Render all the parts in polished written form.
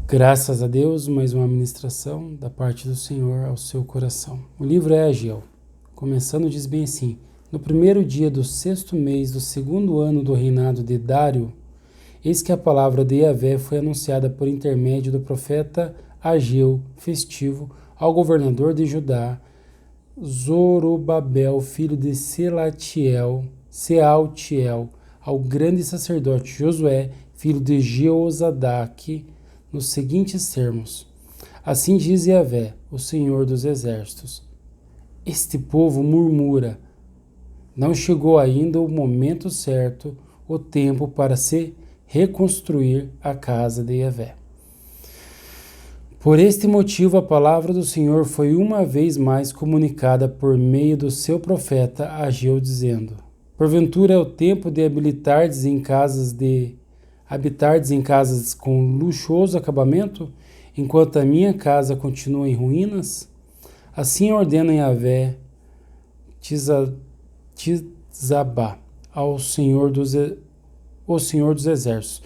Graças a Deus, mais uma ministração da parte do Senhor ao seu coração. O livro é Ageu. Começando, diz bem assim: no primeiro dia do 6º mês do 2º ano do reinado de Dário, eis que a palavra de Yahvé foi anunciada por intermédio do profeta Ageu, festivo, ao governador de Judá, Zorobabel, filho de Sealtiel, ao grande sacerdote Josué, filho de Jeozadaque, nos seguintes termos: assim diz Yahvé, o Senhor dos Exércitos: este povo murmura. Não chegou ainda o momento certo, o tempo para se reconstruir a casa de Yahvé. Por este motivo, a palavra do Senhor foi uma vez mais comunicada por meio do seu profeta Ageu, dizendo: porventura é o tempo de habitardes em casas com luxuoso acabamento, enquanto a minha casa continua em ruínas? Assim ordena Yahvé Tizabá, o Senhor dos Exércitos: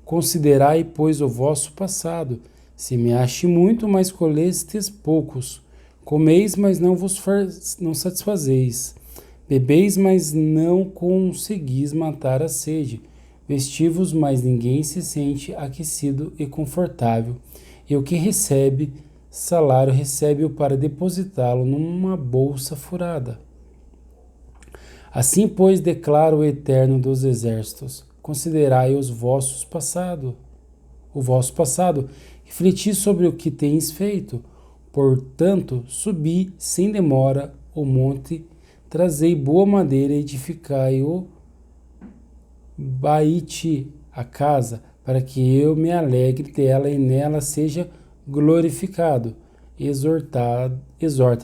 considerai, pois, o vosso passado. Semeaste muito, mas colhestes poucos. Comeis, mas não satisfazeis. Bebeis, mas não conseguis matar a sede. Vestivos, mas ninguém se sente aquecido e confortável. E o que recebe salário, recebe-o para depositá-lo numa bolsa furada. Assim, pois, declara o Eterno dos Exércitos: considerai o vosso passado, refleti sobre o que tens feito. Portanto, subi sem demora o monte, trazei boa madeira, edificai-o Baite, a casa, para que eu me alegre dela e nela seja glorificado. Exorta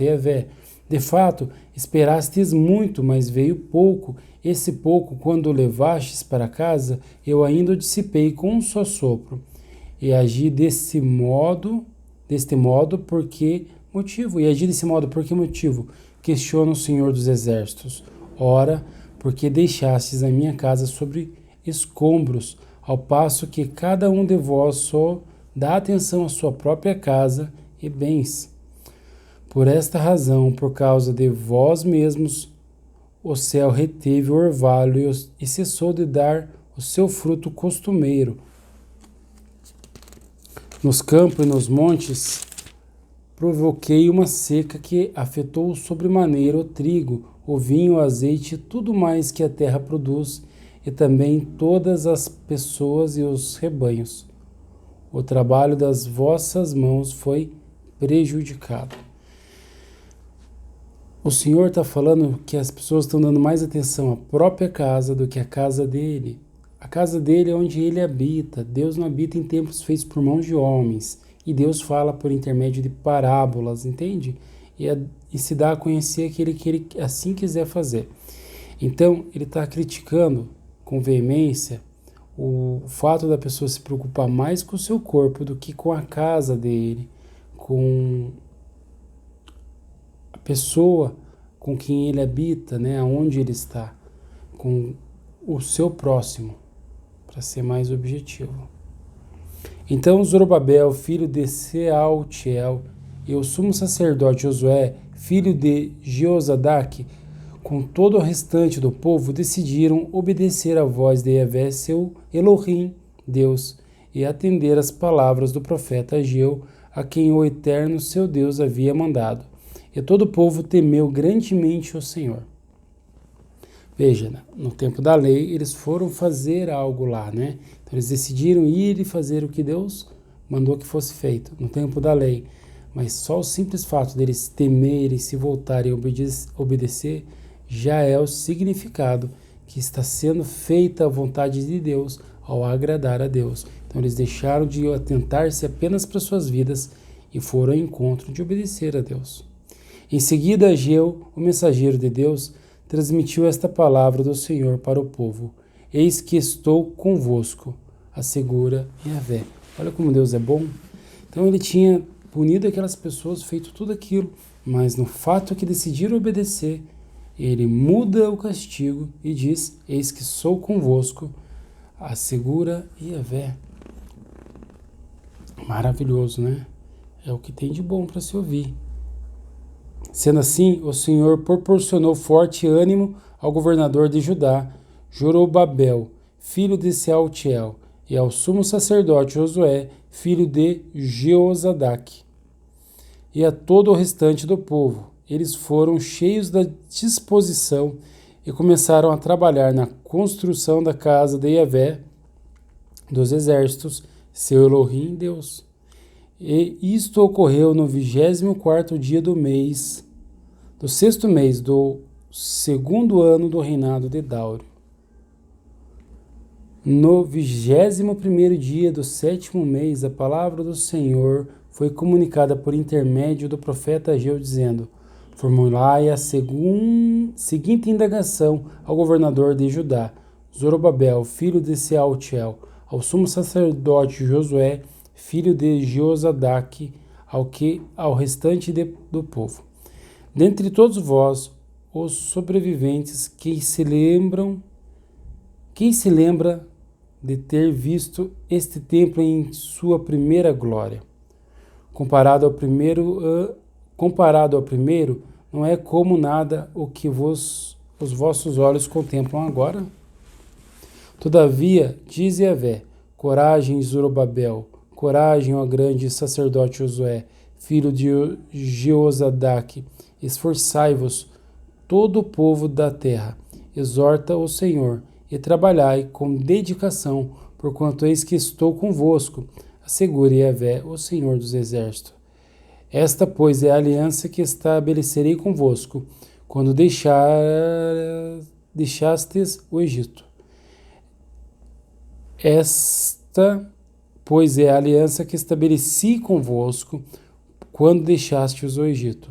Yahvé. De fato, esperastes muito, mas veio pouco. Esse pouco, quando o levastes para casa, eu ainda o dissipei com um só sopro. E agi deste modo, por que motivo? Questiona o Senhor dos Exércitos. Ora, porque deixastes a minha casa sobre escombros, ao passo que cada um de vós só dá atenção à sua própria casa e bens. Por esta razão, por causa de vós mesmos, o céu reteve o orvalho e cessou de dar o seu fruto costumeiro. Nos campos e nos montes provoquei uma seca que afetou sobremaneira o trigo, o vinho, o azeite, tudo mais que a terra produz, e também todas as pessoas e os rebanhos. O trabalho das vossas mãos foi prejudicado. O Senhor está falando que as pessoas estão dando mais atenção à própria casa do que à casa dele. A casa dele é onde ele habita. Deus não habita em templos feitos por mãos de homens. E Deus fala por intermédio de parábolas, entende? E se dá a conhecer aquele que ele assim quiser fazer. Então, ele está criticando com veemência o fato da pessoa se preocupar mais com o seu corpo do que com a casa dele, com a pessoa com quem ele habita, né, aonde ele está, com o seu próximo, para ser mais objetivo. Então Zorobabel, filho de Sealtiel, e o sumo sacerdote Josué, filho de Jeozadaque, com todo o restante do povo, decidiram obedecer à voz de Yahvé, seu Elohim, Deus, e atender às palavras do profeta Ageu, a quem o Eterno, seu Deus, havia mandado. E todo o povo temeu grandemente o Senhor. Veja, no tempo da lei, eles foram fazer algo lá, né? Então eles decidiram ir e fazer o que Deus mandou que fosse feito, no tempo da lei. Mas só o simples fato deles temerem, se voltarem a obedecer, já é o significado que está sendo feita a vontade de Deus ao agradar a Deus. Então eles deixaram de atentar-se apenas para suas vidas e foram ao encontro de obedecer a Deus. Em seguida, Ageu, o mensageiro de Deus, transmitiu esta palavra do Senhor para o povo: eis que estou convosco, assegura Yahvé. Olha como Deus é bom. Então ele tinha punido aquelas pessoas, feito tudo aquilo, mas no fato que decidiram obedecer, ele muda o castigo e diz: eis que sou convosco, assegura Yahvé. Maravilhoso, né? É o que tem de bom para se ouvir. Sendo assim, o Senhor proporcionou forte ânimo ao governador de Judá, Zorobabel, filho de Sealtiel, e ao sumo sacerdote Josué, filho de Jeozadaque, e a todo o restante do povo. Eles foram cheios da disposição e começaram a trabalhar na construção da casa de Yahvé dos exércitos, seu Elohim Deus. E isto ocorreu no 24º dia do mês, do 6º mês do 2º ano do reinado de Dário. No 21º dia do 7º mês, a palavra do Senhor foi comunicada por intermédio do profeta Ageu, dizendo: formulai a seguinte indagação ao governador de Judá, Zorobabel, filho de Sealtiel, ao sumo sacerdote Josué, filho de Jeozadaque, ao restante do povo. Dentre todos vós, os sobreviventes, quem se lembra de ter visto este templo em sua primeira glória? Comparado ao primeiro, não é como nada o que os vossos olhos contemplam agora? Todavia, diz Yahvé, coragem, Zorobabel, coragem, ó grande sacerdote Josué, filho de Jeozadaque, esforçai-vos, todo o povo da terra, exorta o Senhor, e trabalhai com dedicação, porquanto eis que estou convosco, assegure Yahvé, o Senhor dos exércitos. Esta, pois, é a aliança que estabelecerei convosco, quando deixastes o Egito. Esta, pois, é a aliança que estabeleci convosco, quando deixastes o Egito.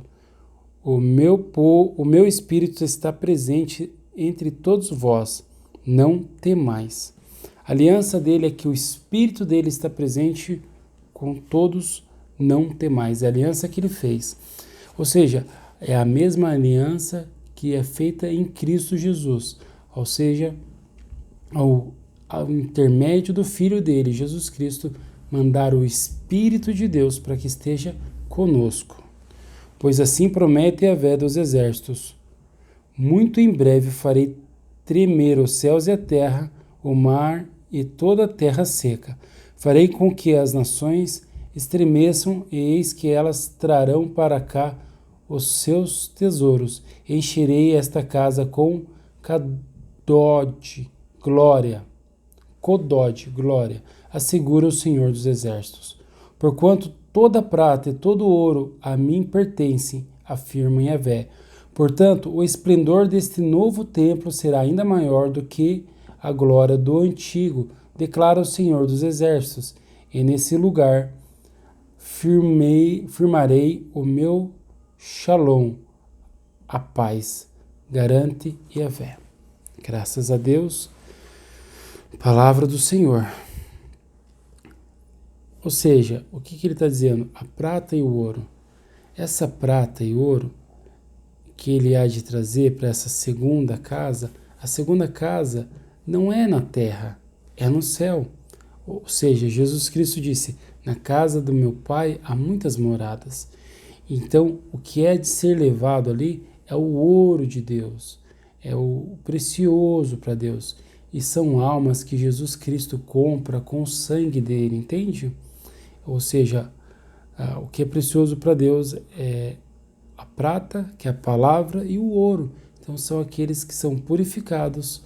O meu Espírito está presente entre todos vós, não temais. A aliança dele é que o Espírito dele está presente com todos, não temais. É a aliança que ele fez. Ou seja, é a mesma aliança que é feita em Cristo Jesus. Ou seja, ao intermédio do Filho dele, Jesus Cristo, mandar o Espírito de Deus para que esteja conosco. Pois assim promete Yahvé dos exércitos: muito em breve farei tremer os céus e a terra, o mar e toda a terra seca. Farei com que as nações estremeçam, e eis que elas trarão para cá os seus tesouros. Encherei esta casa com glória, assegura o Senhor dos exércitos. Porquanto toda prata e todo ouro a mim pertencem, afirma Yahvé. Portanto, o esplendor deste novo templo será ainda maior do que a glória do antigo, declara o Senhor dos exércitos. E nesse lugar firmarei o meu shalom, a paz, garante Yahvé. Graças a Deus, palavra do Senhor. Ou seja, o que ele está dizendo? A prata e o ouro. Essa prata e ouro que ele há de trazer para essa segunda casa, a segunda casa não é na terra, é no céu. Ou seja, Jesus Cristo disse: na casa do meu Pai há muitas moradas. Então, o que é de ser levado ali é o ouro de Deus, é o precioso para Deus. E são almas que Jesus Cristo compra com o sangue dele, entende? Ou seja, o que é precioso para Deus é a prata, que é a palavra, e o ouro. Então são aqueles que são purificados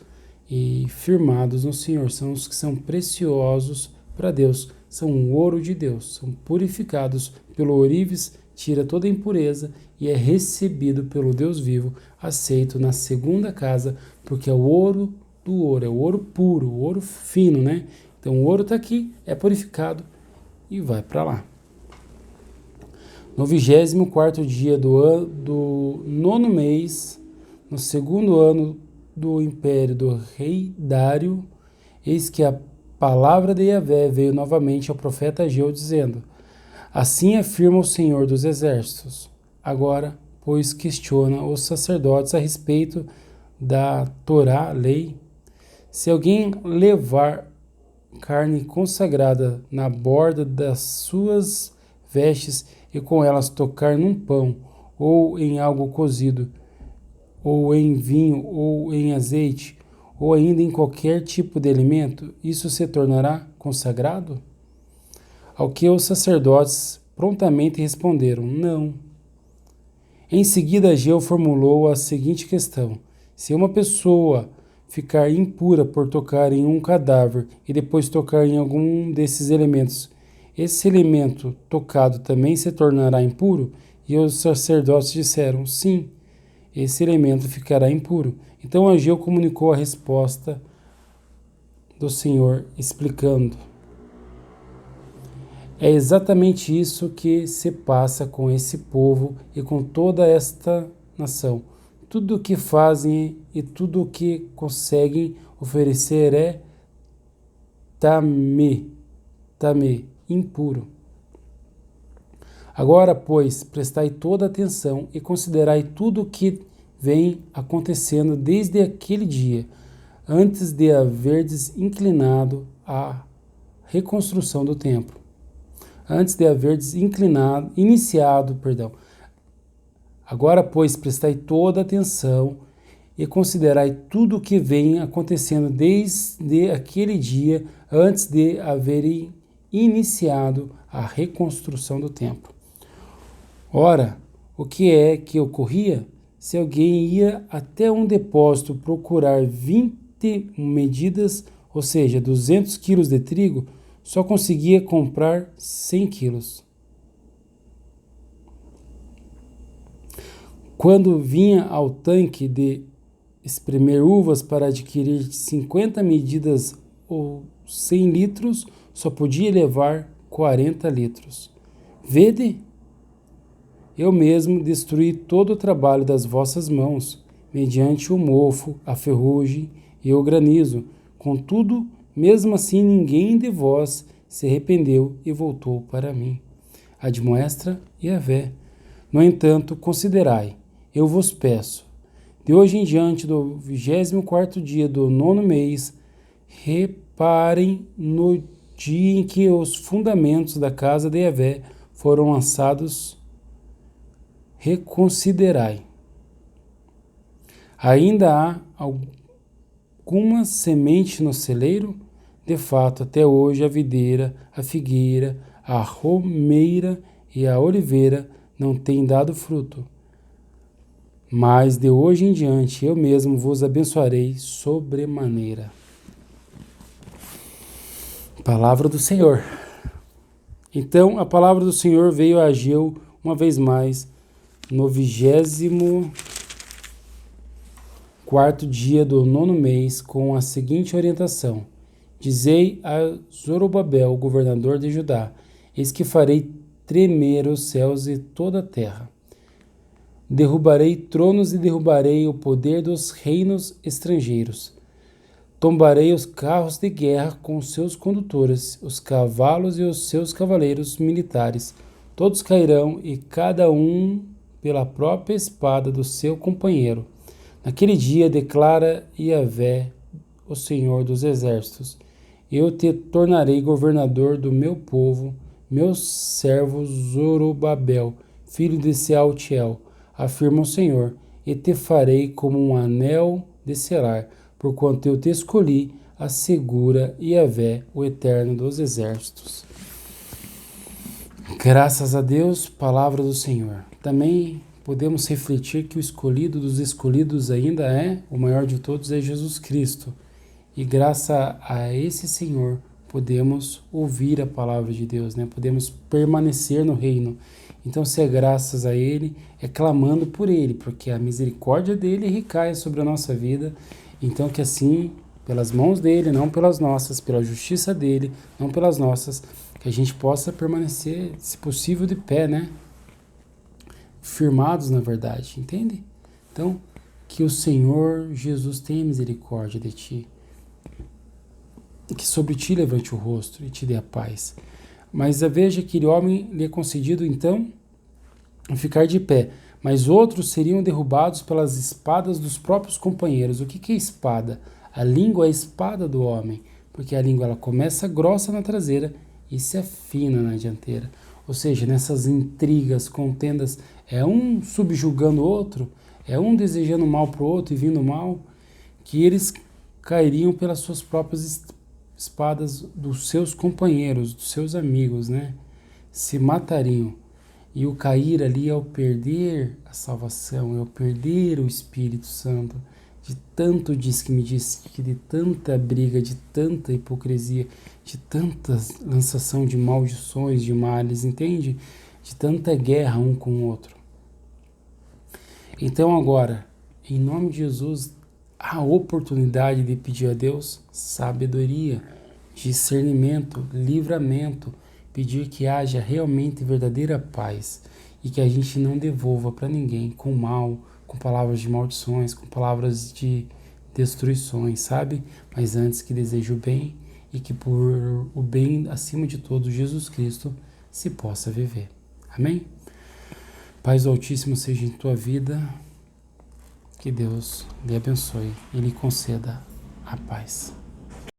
e firmados no Senhor, são os que são preciosos para Deus, são o ouro de Deus, são purificados pelo ourives, tira toda a impureza e é recebido pelo Deus vivo, aceito na segunda casa, porque é o ouro do ouro, é o ouro puro, o ouro fino, né? Então o ouro está aqui, é purificado e vai para lá. No 24º dia do 9º mês, no 2º ano do império do rei Dário, eis que a palavra de Yahvé veio novamente ao profeta Ageu, dizendo: assim afirma o Senhor dos exércitos. Agora, pois, questiona os sacerdotes a respeito da Torá, lei. Se alguém carne consagrada na borda das suas vestes e com elas tocar num pão, ou em algo cozido, ou em vinho, ou em azeite, ou ainda em qualquer tipo de alimento, isso se tornará consagrado? Ao que os sacerdotes prontamente responderam: não. Em seguida, Ageu formulou a seguinte questão: se uma pessoa ficar impura por tocar em um cadáver e depois tocar em algum desses elementos, esse elemento tocado também se tornará impuro? E os sacerdotes disseram: sim, esse elemento ficará impuro. Então Ageu comunicou a resposta do Senhor, explicando: é exatamente isso que se passa com esse povo e com toda esta nação. Tudo o que fazem e tudo o que conseguem oferecer é tamé, impuro. Agora, pois, prestai toda atenção e considerai tudo o que vem acontecendo desde aquele dia, antes de haverdes inclinado à reconstrução do templo. Antes de haverdes iniciado. Agora, pois, prestai toda atenção e considerai tudo o que vem acontecendo desde aquele dia, antes de haverem iniciado a reconstrução do templo. Ora, o que é que ocorria? Se alguém ia até um depósito procurar 20 medidas, ou seja, 200 quilos de trigo, só conseguia comprar 100 quilos. Quando vinha ao tanque de espremer uvas para adquirir 50 medidas ou 100 litros, só podia levar 40 litros. Vede? Eu mesmo destruí todo o trabalho das vossas mãos, mediante o mofo, a ferrugem e o granizo. Contudo, mesmo assim ninguém de vós se arrependeu e voltou para mim. Admoesta Yahvé. No entanto, considerai, eu vos peço, de hoje em diante do 24º dia do 9º mês, reparem no dia em que os fundamentos da casa de Yahvé foram lançados, reconsiderai. Ainda há alguma semente no celeiro? De fato, até hoje a videira, a figueira, a romeira e a oliveira não têm dado fruto. Mas de hoje em diante eu mesmo vos abençoarei sobremaneira. Palavra do Senhor. Então a palavra do Senhor veio a Ageu uma vez mais no 24º dia do 9º mês, com a seguinte orientação: dizei a Zorobabel, governador de Judá: eis que farei tremer os céus e toda a terra. Derrubarei tronos e derrubarei o poder dos reinos estrangeiros. Tombarei os carros de guerra com seus condutores, os cavalos e os seus cavaleiros militares. Todos cairão e cada um pela própria espada do seu companheiro. Naquele dia declara Yahvé, o Senhor dos exércitos: eu te tornarei governador do meu povo, meu servo Zorobabel, filho de Sealtiel, afirma o Senhor, e te farei como um anel de selar, porquanto eu te escolhi, assegura Yahvé, o Eterno dos exércitos. Graças a Deus, palavra do Senhor. Também podemos refletir que o escolhido dos escolhidos ainda é, o maior de todos é Jesus Cristo. E graças a esse Senhor podemos ouvir a palavra de Deus, né? Podemos permanecer no reino. Então, se é graças a Ele, é clamando por Ele, porque a misericórdia dEle recai sobre a nossa vida. Então, que assim, pelas mãos dEle, não pelas nossas, pela justiça dEle, não pelas nossas, que a gente possa permanecer, se possível, de pé, né? Firmados na verdade, entende? Então, que o Senhor Jesus tenha misericórdia de ti, que sobre ti levante o rosto e te dê a paz. Mas veja que aquele homem lhe é concedido, então, ficar de pé, mas outros seriam derrubados pelas espadas dos próprios companheiros. O que é espada? A língua é a espada do homem. Porque a língua ela começa grossa na traseira e se afina na dianteira. Ou seja, nessas intrigas, contendas, é um subjugando o outro, é um desejando mal para o outro e vindo mal, que eles cairiam pelas suas próprias espadas dos seus companheiros, dos seus amigos, né? Se matariam. E o cair ali é o perder a salvação, é o perder o Espírito Santo. De tanto diz que me disse, de tanta briga, de tanta hipocrisia, de tanta lançação de maldições, de males, entende? De tanta guerra um com o outro. Então agora, em nome de Jesus, a oportunidade de pedir a Deus sabedoria, discernimento, livramento, pedir que haja realmente verdadeira paz e que a gente não devolva para ninguém com mal, com palavras de maldições, com palavras de destruições, sabe? Mas antes que deseje o bem e que por o bem acima de todo Jesus Cristo se possa viver. Amém? Paz do Altíssimo seja em tua vida, que Deus lhe abençoe e lhe conceda a paz.